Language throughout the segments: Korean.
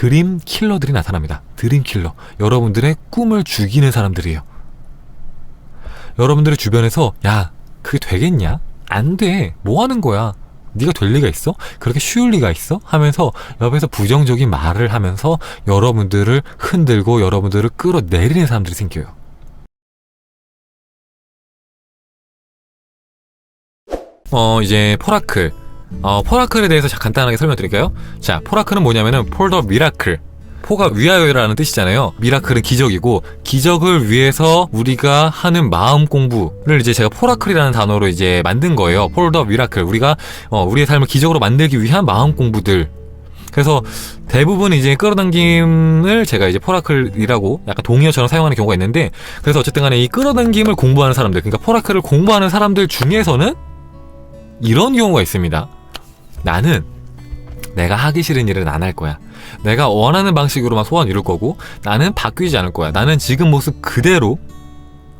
드림 킬러들이 나타납니다. 드림 킬러. 여러분들의 꿈을 죽이는 사람들이에요. 여러분들의 주변에서 야, 그게 되겠냐? 안 돼. 뭐 하는 거야? 네가 될 리가 있어? 그렇게 쉬울 리가 있어? 하면서 옆에서 부정적인 말을 하면서 여러분들을 흔들고 여러분들을 끌어내리는 사람들이 생겨요. 이제 포라클. 포라클에 대해서 간단하게 설명드릴까요? 자, 포라클은 뭐냐면은 폴 더 미라클. 포가 위하여라는 뜻이잖아요. 미라클은 기적이고, 기적을 위해서 우리가 하는 마음 공부를 이제 제가 포라클이라는 단어로 이제 만든 거예요. 폴 더 미라클. 우리가 우리의 삶을 기적으로 만들기 위한 마음 공부들. 그래서 대부분 이제 끌어당김을 제가 이제 포라클이라고 약간 동의어처럼 사용하는 경우가 있는데, 그래서 어쨌든 간에 이 끌어당김을 공부하는 사람들, 그러니까 포라클을 공부하는 사람들 중에서는 이런 경우가 있습니다. 나는 내가 하기 싫은 일은 안 할 거야. 내가 원하는 방식으로만 소원 이룰 거고, 나는 바뀌지 않을 거야. 나는 지금 모습 그대로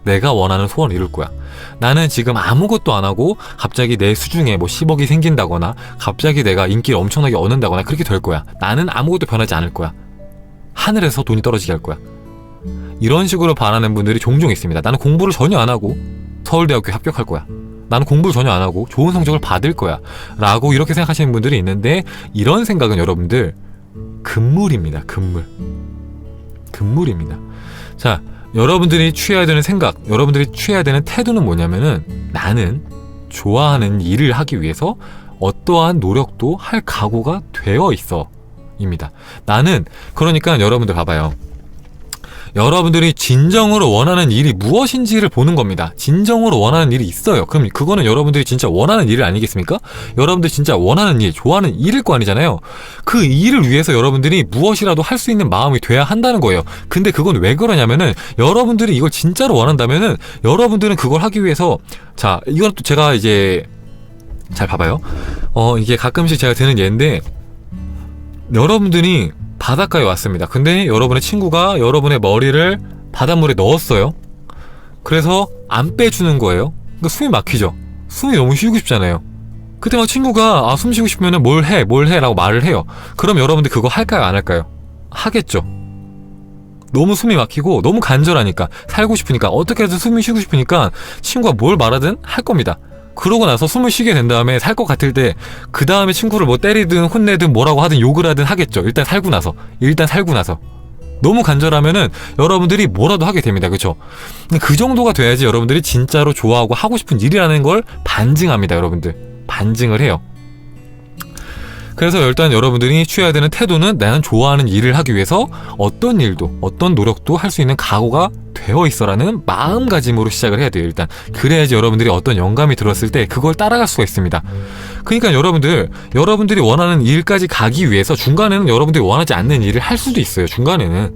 내가 원하는 소원 이룰 거야. 나는 지금 아무것도 안 하고 갑자기 내 수중에 뭐 10억이 생긴다거나 갑자기 내가 인기를 엄청나게 얻는다거나 그렇게 될 거야. 나는 아무것도 변하지 않을 거야. 하늘에서 돈이 떨어지게 할 거야. 이런 식으로 바라는 분들이 종종 있습니다. 나는 공부를 전혀 안 하고 서울대학교에 합격할 거야. 나는 공부를 전혀 안 하고 좋은 성적을 받을 거야 라고 이렇게 생각하시는 분들이 있는데, 이런 생각은 여러분들 금물입니다. 금물입니다. 자, 여러분들이 취해야 되는 생각, 여러분들이 취해야 되는 태도는 뭐냐면은, 나는 좋아하는 일을 하기 위해서 어떠한 노력도 할 각오가 되어 있어 입니다. 나는, 그러니까 여러분들 봐봐요. 여러분들이 진정으로 원하는 일이 무엇인지를 보는 겁니다. 진정으로 원하는 일이 있어요. 그럼 그거는 여러분들이 진짜 원하는 일 아니겠습니까? 여러분들이 진짜 원하는 일, 좋아하는 일일 거 아니잖아요. 그 일을 위해서 여러분들이 무엇이라도 할 수 있는 마음이 돼야 한다는 거예요. 근데 그건 왜 그러냐면은, 여러분들이 이걸 진짜로 원한다면은 여러분들은 그걸 하기 위해서, 자, 이건 또 제가 이제 잘 봐봐요. 이게 가끔씩 제가 드는 예인데, 여러분들이 바닷가에 왔습니다. 근데 여러분의 친구가 여러분의 머리를 바닷물에 넣었어요. 그래서 안 빼주는 거예요. 그러니까 숨이 막히죠. 숨이 너무 쉬고 싶잖아요. 그때 막 친구가 숨 쉬고 싶으면 뭘 해 라고 말을 해요. 그럼 여러분들 그거 할까요, 안 할까요? 하겠죠. 너무 숨이 막히고 너무 간절하니까, 살고 싶으니까, 어떻게 해서 숨이 쉬고 싶으니까 친구가 뭘 말하든 할 겁니다. 그러고 나서 숨을 쉬게 된 다음에 살 것 같을 때, 그 다음에 친구를 뭐 때리든 혼내든 뭐라고 하든 욕을 하든 하겠죠. 일단 살고 나서 너무 간절하면은 여러분들이 뭐라도 하게 됩니다. 그쵸? 그 정도가 돼야지 여러분들이 진짜로 좋아하고 하고 싶은 일이라는 걸 반증합니다. 여러분들 반증을 해요. 그래서 일단 여러분들이 취해야 되는 태도는, 나는 좋아하는 일을 하기 위해서 어떤 일도, 어떤 노력도 할 수 있는 각오가 되어 있어라는 마음가짐으로 시작을 해야 돼요. 일단 그래야지 여러분들이 어떤 영감이 들었을 때 그걸 따라갈 수가 있습니다. 그러니까 여러분들이 원하는 일까지 가기 위해서 중간에는 여러분들이 원하지 않는 일을 할 수도 있어요. 중간에는.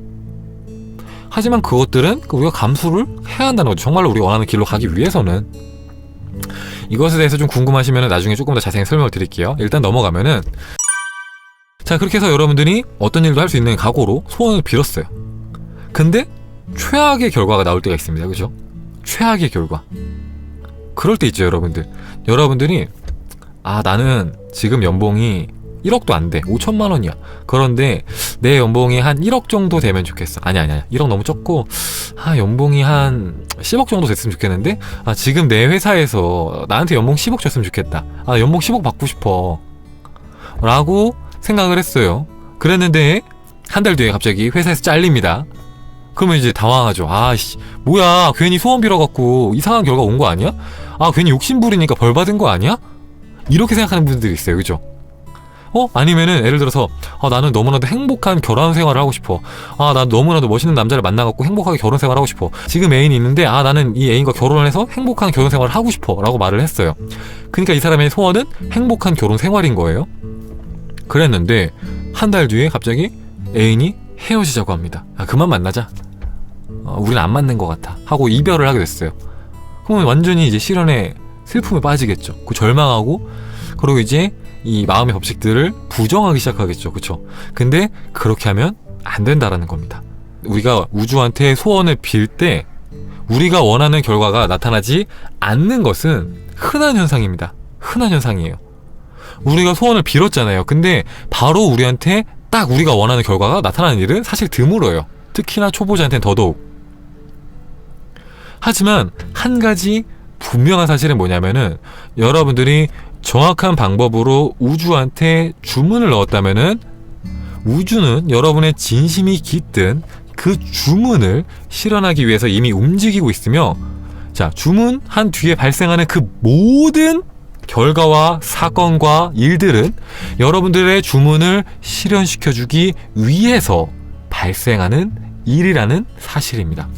하지만 그것들은 우리가 감수를 해야 한다는 거죠. 정말로 우리가 원하는 길로 가기 위해서는. 이것에 대해서 좀 궁금하시면 나중에 조금 더 자세히 설명을 드릴게요. 일단 넘어가면은, 자, 그렇게 해서 여러분들이 어떤 일도 할 수 있는 각오로 소원을 빌었어요. 근데 최악의 결과가 나올 때가 있습니다. 그죠? 최악의 결과. 그럴 때 있죠, 여러분들이 나는 지금 연봉이 1억도 안 돼. 5천만 원이야. 그런데 내 연봉이 한 1억 정도 되면 좋겠어. 아니야. 1억 너무 적고, 연봉이 한 10억 정도 됐으면 좋겠는데, 지금 내 회사에서 나한테 연봉 10억 줬으면 좋겠다. 연봉 10억 받고 싶어. 라고 생각을 했어요. 그랬는데 한 달 뒤에 갑자기 회사에서 잘립니다. 그러면 이제 당황하죠. 뭐야, 괜히 소원 빌어갖고 이상한 결과 온 거 아니야? 괜히 욕심 부리니까 벌 받은 거 아니야? 이렇게 생각하는 분들이 있어요. 그죠? 아니면은 예를 들어서 나는 너무나도 행복한 결혼 생활을 하고 싶어. 난 너무나도 멋있는 남자를 만나갖고 행복하게 결혼 생활을 하고 싶어. 지금 애인이 있는데 나는 이 애인과 결혼을 해서 행복한 결혼 생활을 하고 싶어 라고 말을 했어요. 그러니까 이 사람의 소원은 행복한 결혼 생활인 거예요. 그랬는데 한 달 뒤에 갑자기 애인이 헤어지자고 합니다. 그만 만나자. 우린 안 맞는 것 같아 하고 이별을 하게 됐어요. 그러면 완전히 이제 실연의 슬픔에 빠지겠죠. 그 절망하고, 그리고 이제 이 마음의 법칙들을 부정하기 시작하겠죠. 그쵸? 근데 그렇게 하면 안 된다라는 겁니다. 우리가 우주한테 소원을 빌 때 우리가 원하는 결과가 나타나지 않는 것은 흔한 현상입니다. 흔한 현상이에요. 우리가 소원을 빌었잖아요. 근데 바로 우리한테 딱 우리가 원하는 결과가 나타나는 일은 사실 드물어요. 특히나 초보자한테는 더더욱. 하지만 한 가지 분명한 사실은 뭐냐면은 여러분들이 정확한 방법으로 우주한테 주문을 넣었다면은 우주는 여러분의 진심이 깃든 그 주문을 실현하기 위해서 이미 움직이고 있으며, 자, 주문한 뒤에 발생하는 그 모든 결과와 사건과 일들은 여러분들의 주문을 실현시켜주기 위해서 발생하는 일이라는 사실입니다.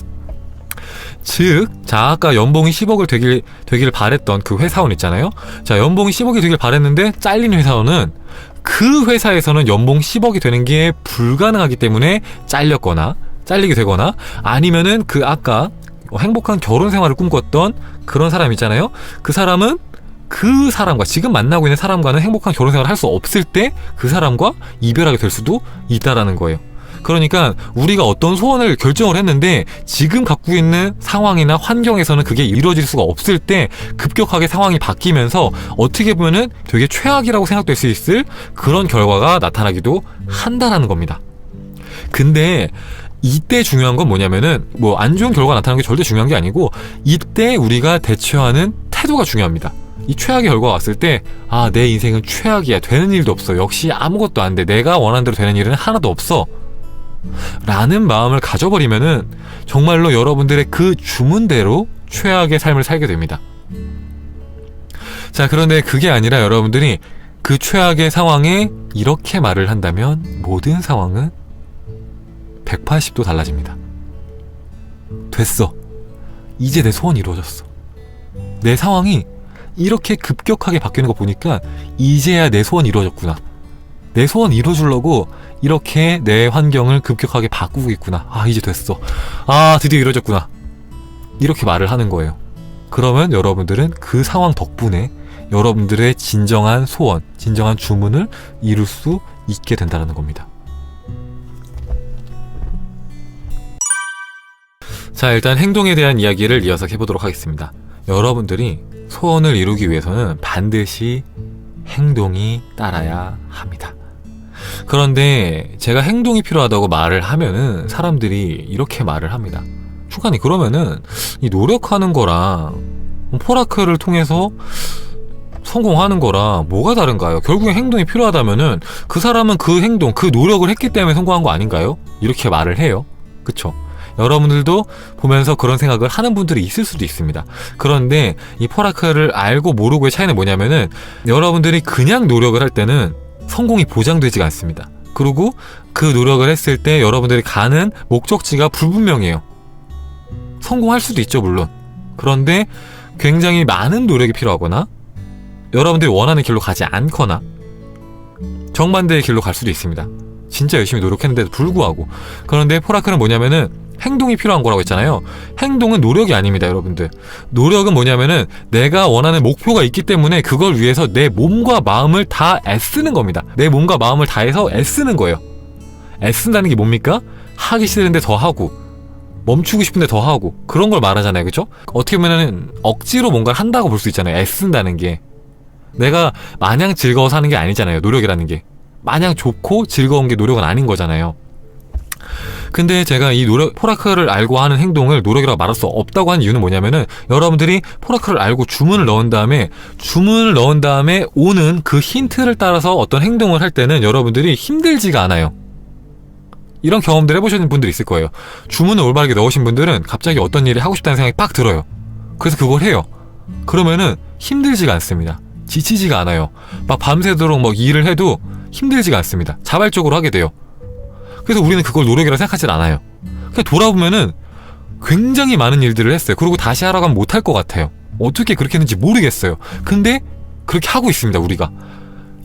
즉, 자, 아까 연봉이 10억을 되길 바랬던 그 회사원 있잖아요. 자, 연봉이 10억이 되길 바랬는데 잘린 회사원은 그 회사에서는 연봉 10억이 되는 게 불가능하기 때문에 잘리게 되거나, 아니면은 그 아까 행복한 결혼 생활을 꿈꿨던 그런 사람 있잖아요. 그 사람은 그 사람과, 지금 만나고 있는 사람과는 행복한 결혼 생활을 할 수 없을 때 그 사람과 이별하게 될 수도 있다라는 거예요. 그러니까 우리가 어떤 소원을 결정을 했는데 지금 갖고 있는 상황이나 환경에서는 그게 이루어질 수가 없을 때 급격하게 상황이 바뀌면서 어떻게 보면은 되게 최악이라고 생각될 수 있을 그런 결과가 나타나기도 한다라는 겁니다. 근데 이때 중요한 건 뭐냐면은 뭐 안 좋은 결과가 나타나는 게 절대 중요한 게 아니고, 이때 우리가 대처하는 태도가 중요합니다. 이 최악의 결과가 왔을 때, 아, 내 인생은 최악이야. 되는 일도 없어. 역시 아무것도 안 돼. 내가 원하는 대로 되는 일은 하나도 없어. 라는 마음을 가져버리면은 정말로 여러분들의 그 주문대로 최악의 삶을 살게 됩니다. 자, 그런데 그게 아니라 여러분들이 그 최악의 상황에 이렇게 말을 한다면 모든 상황은 180도 달라집니다. 됐어. 이제 내 소원이 이루어졌어. 내 상황이 이렇게 급격하게 바뀌는 거 보니까 이제야 내 소원이 이루어졌구나. 내 소원 이루어주려고 이렇게 내 환경을 급격하게 바꾸고 있구나. 아, 이제 됐어. 아, 드디어 이루어졌구나. 이렇게 말을 하는 거예요. 그러면 여러분들은 그 상황 덕분에 여러분들의 진정한 소원, 진정한 주문을 이룰 수 있게 된다는 겁니다. 자, 일단 행동에 대한 이야기를 이어서 해보도록 하겠습니다. 여러분들이 소원을 이루기 위해서는 반드시 행동이 따라야 합니다. 그런데 제가 행동이 필요하다고 말을 하면은 사람들이 이렇게 말을 합니다. 주간이 그러면은 이 노력하는 거랑 포라클을 통해서 성공하는 거랑 뭐가 다른가요? 결국에 행동이 필요하다면은 그 사람은 그 행동, 그 노력을 했기 때문에 성공한 거 아닌가요? 이렇게 말을 해요. 그쵸? 여러분들도 보면서 그런 생각을 하는 분들이 있을 수도 있습니다. 그런데 이 포라클을 알고 모르고의 차이는 뭐냐면은 여러분들이 그냥 노력을 할 때는 성공이 보장되지가 않습니다. 그리고 그 노력을 했을 때 여러분들이 가는 목적지가 불분명해요. 성공할 수도 있죠, 물론. 그런데 굉장히 많은 노력이 필요하거나 여러분들이 원하는 길로 가지 않거나 정반대의 길로 갈 수도 있습니다. 진짜 열심히 노력했는데도 불구하고. 그런데 포라클은 뭐냐면은 행동이 필요한 거라고 했잖아요. 행동은 노력이 아닙니다, 여러분들. 노력은 뭐냐면은 내가 원하는 목표가 있기 때문에 그걸 위해서 내 몸과 마음을 다 애쓰는 겁니다. 내 몸과 마음을 다해서 애쓰는 거예요. 애쓴다는 게 뭡니까? 하기 싫은데 더 하고, 멈추고 싶은데 더 하고, 그런 걸 말하잖아요, 그쵸? 어떻게 보면은 억지로 뭔가를 한다고 볼 수 있잖아요. 애쓴다는 게. 내가 마냥 즐거워서 하는 게 아니잖아요, 노력이라는 게. 마냥 좋고 즐거운 게 노력은 아닌 거잖아요. 근데 제가 이 포라클을 알고 하는 행동을 노력이라고 말할 수 없다고 하는 이유는 뭐냐면은 여러분들이 포라클을 알고 주문을 넣은 다음에 오는 그 힌트를 따라서 어떤 행동을 할 때는 여러분들이 힘들지가 않아요. 이런 경험들 해보시는 분들이 있을 거예요. 주문을 올바르게 넣으신 분들은 갑자기 어떤 일을 하고 싶다는 생각이 빡 들어요. 그래서 그걸 해요. 그러면은 힘들지가 않습니다. 지치지가 않아요. 막 밤새도록 막 일을 해도 힘들지가 않습니다. 자발적으로 하게 돼요. 그래서 우리는 그걸 노력이라 생각하진 않아요. 그냥 돌아보면은 굉장히 많은 일들을 했어요. 그리고 다시 하라고 하면 못할 것 같아요. 어떻게 그렇게 했는지 모르겠어요. 근데 그렇게 하고 있습니다, 우리가.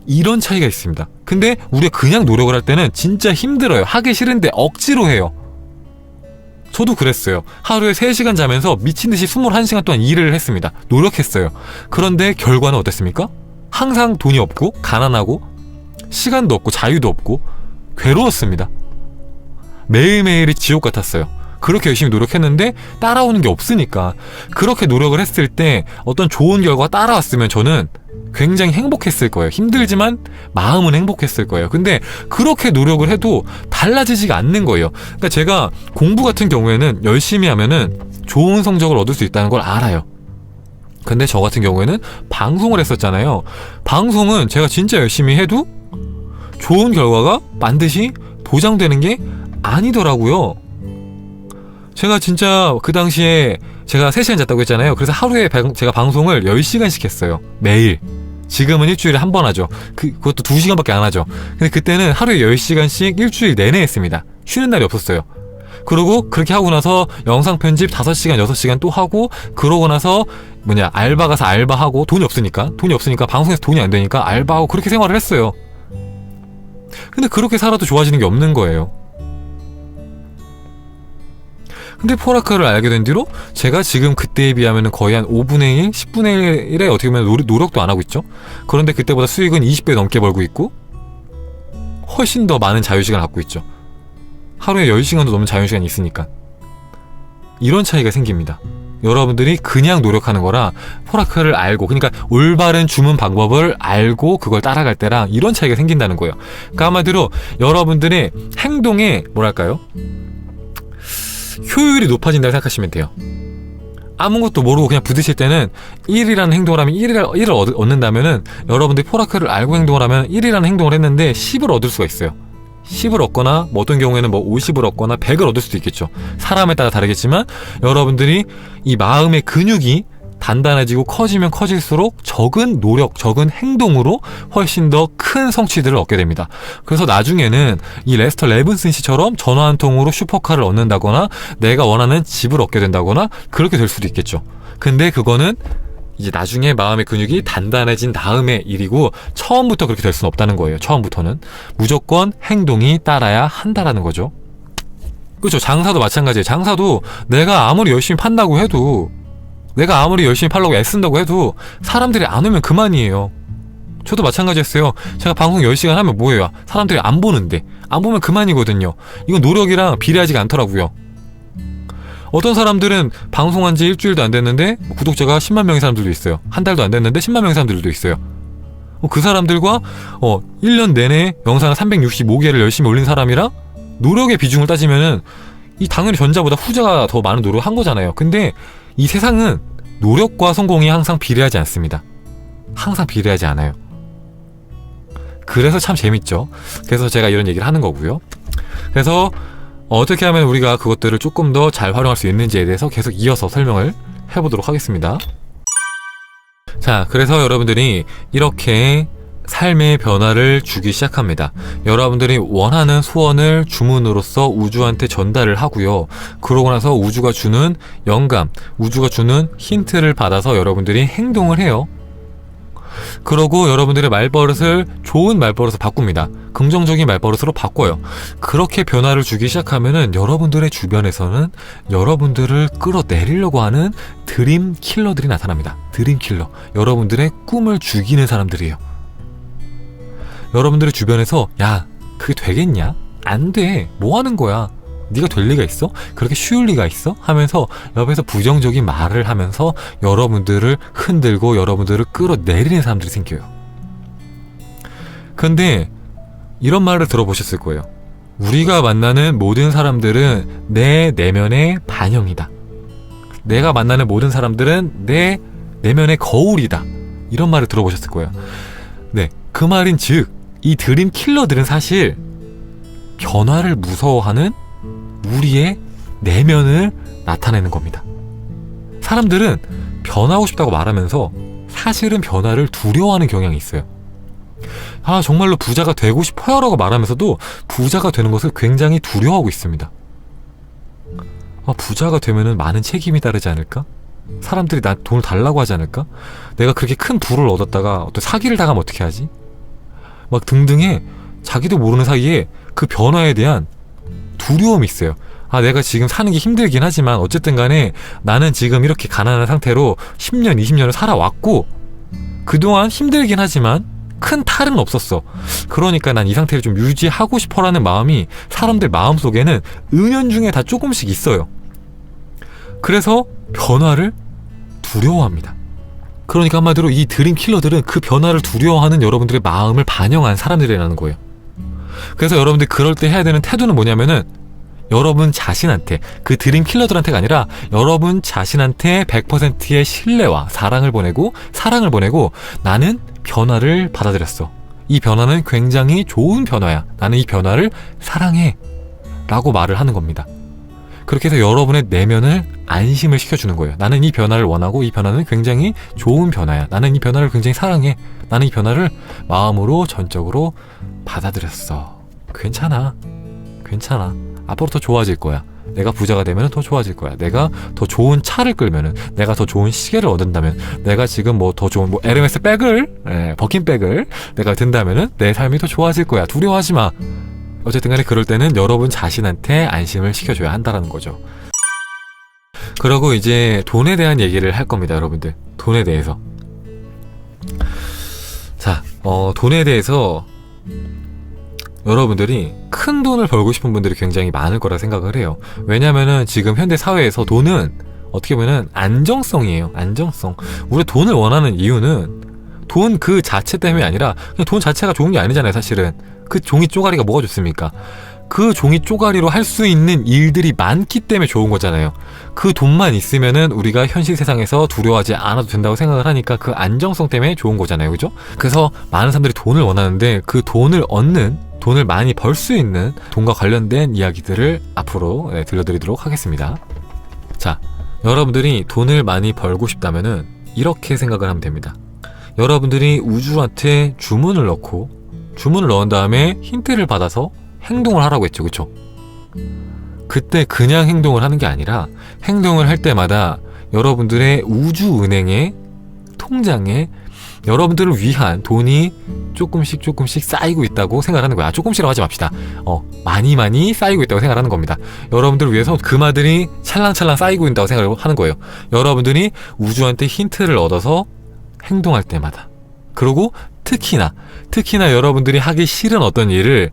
이런 차이가 있습니다. 근데 우리가 그냥 노력을 할 때는 진짜 힘들어요. 하기 싫은데 억지로 해요. 저도 그랬어요. 하루에 3시간 자면서 미친듯이 21시간 동안 일을 했습니다. 노력했어요. 그런데 결과는 어땠습니까? 항상 돈이 없고 가난하고 시간도 없고 자유도 없고 괴로웠습니다. 매일매일이 지옥 같았어요. 그렇게 열심히 노력했는데 따라오는 게 없으니까. 그렇게 노력을 했을 때 어떤 좋은 결과가 따라왔으면 저는 굉장히 행복했을 거예요. 힘들지만 마음은 행복했을 거예요. 근데 그렇게 노력을 해도 달라지지가 않는 거예요. 그러니까 제가 공부 같은 경우에는 열심히 하면은 좋은 성적을 얻을 수 있다는 걸 알아요. 근데 저 같은 경우에는 방송을 했었잖아요. 방송은 제가 진짜 열심히 해도 좋은 결과가 반드시 보장되는 게 아니더라고요. 제가 진짜 그 당시에 제가 3시간 잤다고 했잖아요. 그래서 하루에 제가 방송을 10시간씩 했어요. 매일. 지금은 일주일에 한 번 하죠. 그것도 2시간밖에 안 하죠. 근데 그때는 하루에 10시간씩 일주일 내내 했습니다. 쉬는 날이 없었어요. 그리고 그렇게 하고 나서 영상 편집 5시간, 6시간 또 하고, 그러고 나서 알바 가서 알바하고, 돈이 없으니까 방송에서 돈이 안 되니까 알바하고 그렇게 생활을 했어요. 근데 그렇게 살아도 좋아지는 게 없는 거예요. 근데 포라클을 알게 된 뒤로 제가 지금 그때에 비하면 거의 한 5분의 1, 10분의 1에 어떻게 보면 노력도 안 하고 있죠. 그런데 그때보다 수익은 20배 넘게 벌고 있고 훨씬 더 많은 자유시간을 갖고 있죠. 하루에 10시간도 넘는 자유시간이 있으니까. 이런 차이가 생깁니다. 여러분들이 그냥 노력하는 거랑 포라클을 알고, 그러니까 올바른 주문 방법을 알고 그걸 따라갈 때랑 이런 차이가 생긴다는 거예요. 그러니까 한마디로 여러분들의 행동에 효율이 높아진다고 생각하시면 돼요. 아무것도 모르고 그냥 부딪힐 때는 1이라는 행동을 하면 1을 얻는다면은, 여러분들이 포라클을 알고 행동을 하면 1이라는 행동을 했는데 10을 얻을 수가 있어요. 10을 얻거나 어떤 경우에는 50을 얻거나 100을 얻을 수도 있겠죠. 사람에 따라 다르겠지만 여러분들이 이 마음의 근육이 단단해지고 커지면 커질수록 적은 노력, 적은 행동으로 훨씬 더 큰 성취들을 얻게 됩니다. 그래서 나중에는 이 레스터 레븐슨 씨처럼 전화 한 통으로 슈퍼카를 얻는다거나 내가 원하는 집을 얻게 된다거나 그렇게 될 수도 있겠죠. 근데 그거는 이제 나중에 마음의 근육이 단단해진 다음의 일이고, 처음부터 그렇게 될 수는 없다는 거예요. 처음부터는 무조건 행동이 따라야 한다라는 거죠. 그렇죠. 장사도 마찬가지예요. 장사도 내가 아무리 열심히 판다고 해도, 내가 아무리 열심히 팔려고 애쓴다고 해도 사람들이 안 오면 그만이에요. 저도 마찬가지였어요. 제가 방송 10시간 하면 뭐예요? 사람들이 안 보는데, 안 보면 그만이거든요. 이건 노력이랑 비례하지가 않더라고요. 어떤 사람들은 방송한 지 일주일도 안 됐는데 구독자가 10만 명의 사람들도 있어요. 한 달도 안 됐는데 10만 명의 사람들도 있어요. 그 사람들과 1년 내내 영상을 365개를 열심히 올린 사람이랑 노력의 비중을 따지면은 당연히 전자보다 후자가 더 많은 노력을 한 거잖아요. 근데 이 세상은 노력과 성공이 항상 비례하지 않습니다. 항상 비례하지 않아요. 그래서 참 재밌죠. 그래서 제가 이런 얘기를 하는 거고요. 그래서 어떻게 하면 우리가 그것들을 조금 더 잘 활용할 수 있는지에 대해서 계속 이어서 설명을 해보도록 하겠습니다. 자, 그래서 여러분들이 이렇게 삶의 변화를 주기 시작합니다. 여러분들이 원하는 소원을 주문으로써 우주한테 전달을 하고요. 그러고 나서 우주가 주는 영감, 우주가 주는 힌트를 받아서 여러분들이 행동을 해요. 그러고 여러분들의 말버릇을 좋은 말버릇으로 바꿉니다. 긍정적인 말버릇으로 바꿔요. 그렇게 변화를 주기 시작하면은 여러분들의 주변에서는 여러분들을 끌어내리려고 하는 드림 킬러들이 나타납니다. 드림 킬러. 여러분들의 꿈을 죽이는 사람들이에요. 여러분들의 주변에서 야, 그게 되겠냐? 안 돼. 뭐 하는 거야? 네가 될 리가 있어? 그렇게 쉬울 리가 있어? 하면서 옆에서 부정적인 말을 하면서 여러분들을 흔들고 여러분들을 끌어내리는 사람들이 생겨요. 근데 이런 말을 들어보셨을 거예요. 우리가 만나는 모든 사람들은 내 내면의 반영이다. 내가 만나는 모든 사람들은 내 내면의 거울이다. 이런 말을 들어보셨을 거예요. 네, 그 말인 즉 이 드림 킬러들은 사실 변화를 무서워하는 우리의 내면을 나타내는 겁니다. 사람들은 변하고 싶다고 말하면서 사실은 변화를 두려워하는 경향이 있어요. 정말로 부자가 되고 싶어요 라고 말하면서도 부자가 되는 것을 굉장히 두려워하고 있습니다. 부자가 되면은 많은 책임이 따르지 않을까? 사람들이 나 돈을 달라고 하지 않을까? 내가 그렇게 큰 부를 얻었다가 어떤 사기를 당하면 어떻게 하지? 막 등등의 자기도 모르는 사이에 그 변화에 대한 두려움이 있어요. 내가 지금 사는 게 힘들긴 하지만 어쨌든 간에 나는 지금 이렇게 가난한 상태로 10년, 20년을 살아왔고 그동안 힘들긴 하지만 큰 탈은 없었어. 그러니까 난 이 상태를 좀 유지하고 싶어라는 마음이 사람들 마음속에는 은연중에 다 조금씩 있어요. 그래서 변화를 두려워합니다. 그러니까 한마디로 이 드림킬러들은 그 변화를 두려워하는 여러분들의 마음을 반영한 사람들이라는 거예요. 그래서 여러분들이 그럴 때 해야 되는 태도는 뭐냐면은 여러분 자신한테, 그 드림킬러들한테가 아니라 여러분 자신한테 100%의 신뢰와 사랑을 보내고 나는 변화를 받아들였어. 이 변화는 굉장히 좋은 변화야. 나는 이 변화를 사랑해. 라고 말을 하는 겁니다. 그렇게 해서 여러분의 내면을 안심을 시켜주는 거예요. 나는 이 변화를 원하고 이 변화는 굉장히 좋은 변화야. 나는 이 변화를 굉장히 사랑해. 나는 이 변화를 마음으로 전적으로 받아들였어. 괜찮아. 앞으로 더 좋아질 거야. 내가 부자가 되면 더 좋아질 거야. 내가 더 좋은 차를 끌면은, 내가 더 좋은 시계를 얻는다면, 내가 지금 뭐 더 좋은 에르메스 백을, 버킨백을 내가 든다면은 내 삶이 더 좋아질 거야. 두려워하지 마. 어쨌든 간에 그럴 때는 여러분 자신한테 안심을 시켜줘야 한다는 거죠. 그러고 이제 돈에 대한 얘기를 할 겁니다, 여러분들. 돈에 대해서. 자, 돈에 대해서 여러분들이 큰 돈을 벌고 싶은 분들이 굉장히 많을 거라 생각을 해요. 왜냐면은 지금 현대 사회에서 돈은 어떻게 보면 안정성이에요. 안정성. 우리 돈을 원하는 이유는 돈 그 자체 때문이 아니라 그냥 돈 자체가 좋은 게 아니잖아요, 사실은. 그 종이 쪼가리가 뭐가 좋습니까? 그 종이 쪼가리로 할 수 있는 일들이 많기 때문에 좋은 거잖아요. 그 돈만 있으면은 우리가 현실 세상에서 두려워하지 않아도 된다고 생각을 하니까 그 안정성 때문에 좋은 거잖아요, 그죠? 그래서 많은 사람들이 돈을 원하는데 그 돈을 얻는, 돈을 많이 벌 수 있는 돈과 관련된 이야기들을 앞으로 들려드리도록 하겠습니다. 자, 여러분들이 돈을 많이 벌고 싶다면은 이렇게 생각을 하면 됩니다. 여러분들이 우주한테 주문을 넣은 다음에 힌트를 받아서 행동을 하라고 했죠, 그쵸? 그때 그냥 행동을 하는 게 아니라 행동을 할 때마다 여러분들의 우주은행의 통장에 여러분들을 위한 돈이 조금씩 쌓이고 있다고 생각하는 거야. 조금씩이라고 하지 맙시다. 많이 쌓이고 있다고 생각하는 겁니다. 여러분들을 위해서 금화들이 찰랑찰랑 쌓이고 있다고 생각하는 거예요. 여러분들이 우주한테 힌트를 얻어서 행동할 때마다. 그리고 특히나 여러분들이 하기 싫은 어떤 일을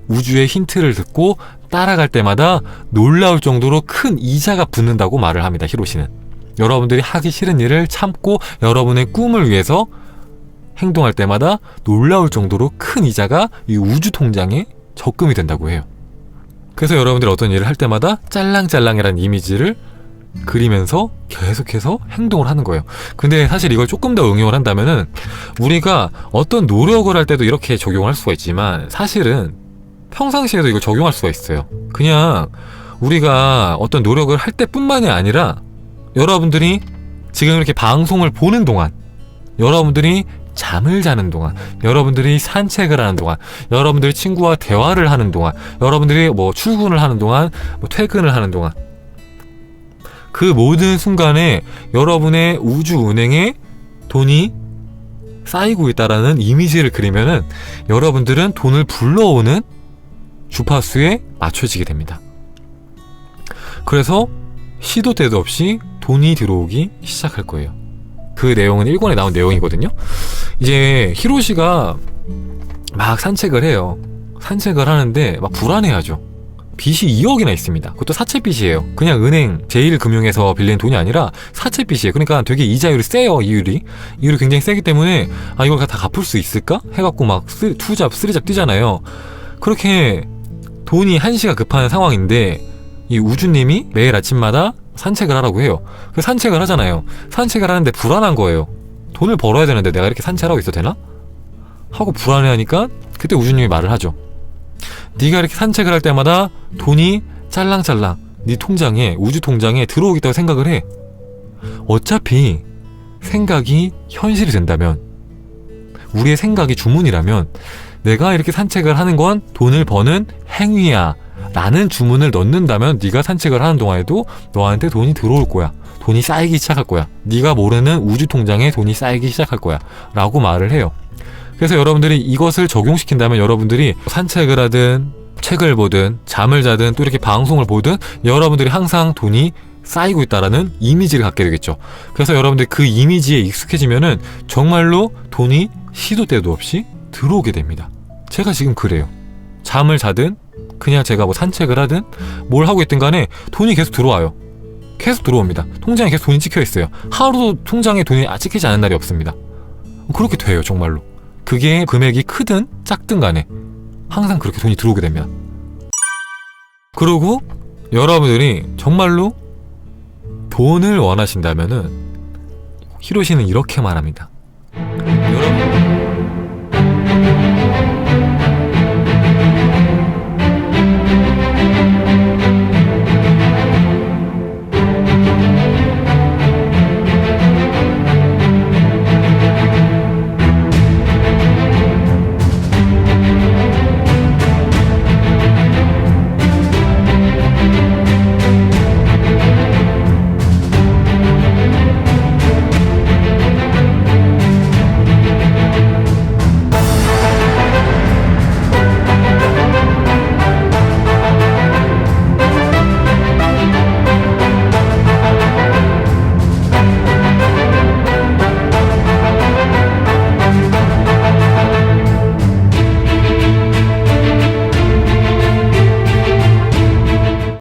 우주의 힌트를 듣고 따라갈 때마다 놀라울 정도로 큰 이자가 붙는다고 말을 합니다, 히로시는. 여러분들이 하기 싫은 일을 참고 여러분의 꿈을 위해서 행동할 때마다 놀라울 정도로 큰 이자가 이 우주 통장에 적금이 된다고 해요. 그래서 여러분들이 어떤 일을 할 때마다 짤랑짤랑이라는 이미지를 그리면서 계속해서 행동을 하는 거예요. 근데 사실 이걸 조금 더 응용을 한다면은 우리가 어떤 노력을 할 때도 이렇게 적용할 수가 있지만 사실은 평상시에도 이걸 적용할 수가 있어요. 그냥 우리가 어떤 노력을 할 때뿐만이 아니라 여러분들이 지금 이렇게 방송을 보는 동안, 여러분들이 잠을 자는 동안, 여러분들이 산책을 하는 동안, 여러분들이 친구와 대화를 하는 동안, 여러분들이 뭐 출근을 하는 동안, 뭐 퇴근을 하는 동안, 그 모든 순간에 여러분의 우주은행에 돈이 쌓이고 있다라는 이미지를 그리면은 여러분들은 돈을 불러오는 주파수에 맞춰지게 됩니다. 그래서 시도 때도 없이 돈이 들어오기 시작할 거예요. 그 내용은 1권에 나온 내용이거든요. 이제 히로시가 막 산책을 해요. 산책을 하는데 막 불안해하죠. 빚이 2억이나 있습니다. 그것도 사채빚이에요. 그냥 은행 제1금융에서 빌린 돈이 아니라 사채빚이에요. 그러니까 되게 이자율이 세요. 이율이 굉장히 세기 때문에 이걸 다 갚을 수 있을까? 해갖고 막 투잡, 쓰리잡 뛰잖아요. 그렇게 돈이 한시가 급한 상황인데 이 우주님이 매일 아침마다 산책을 하라고 해요. 그 산책을 하잖아요. 산책을 하는데 불안한 거예요. 돈을 벌어야 되는데 내가 이렇게 산책하고 있어도 되나? 하고 불안해하니까 그때 우주님이 말을 하죠. 네가 이렇게 산책을 할 때마다 돈이 짤랑짤랑 네 통장에, 우주 통장에 들어오겠다고 생각을 해. 어차피 생각이 현실이 된다면, 우리의 생각이 주문이라면 내가 이렇게 산책을 하는 건 돈을 버는 행위야 라는 주문을 넣는다면 네가 산책을 하는 동안에도 너한테 돈이 들어올 거야. 돈이 쌓이기 시작할 거야. 네가 모르는 우주 통장에 돈이 쌓이기 시작할 거야 라고 말을 해요. 그래서 여러분들이 이것을 적용시킨다면 여러분들이 산책을 하든 책을 보든 잠을 자든 또 이렇게 방송을 보든 여러분들이 항상 돈이 쌓이고 있다라는 이미지를 갖게 되겠죠. 그래서 여러분들이 그 이미지에 익숙해지면은 정말로 돈이 시도 때도 없이 들어오게 됩니다. 제가 지금 그래요. 잠을 자든 그냥 제가 뭐 산책을 하든 뭘 하고 있든 간에 돈이 계속 들어와요. 계속 들어옵니다. 통장에 계속 돈이 찍혀 있어요. 하루도 통장에 돈이 찍히지 않은 날이 없습니다. 그렇게 돼요, 정말로. 그게 금액이 크든 작든 간에 항상 그렇게 돈이 들어오게 됩니다. 그리고 여러분들이 정말로 돈을 원하신다면은 히로시는 이렇게 말합니다.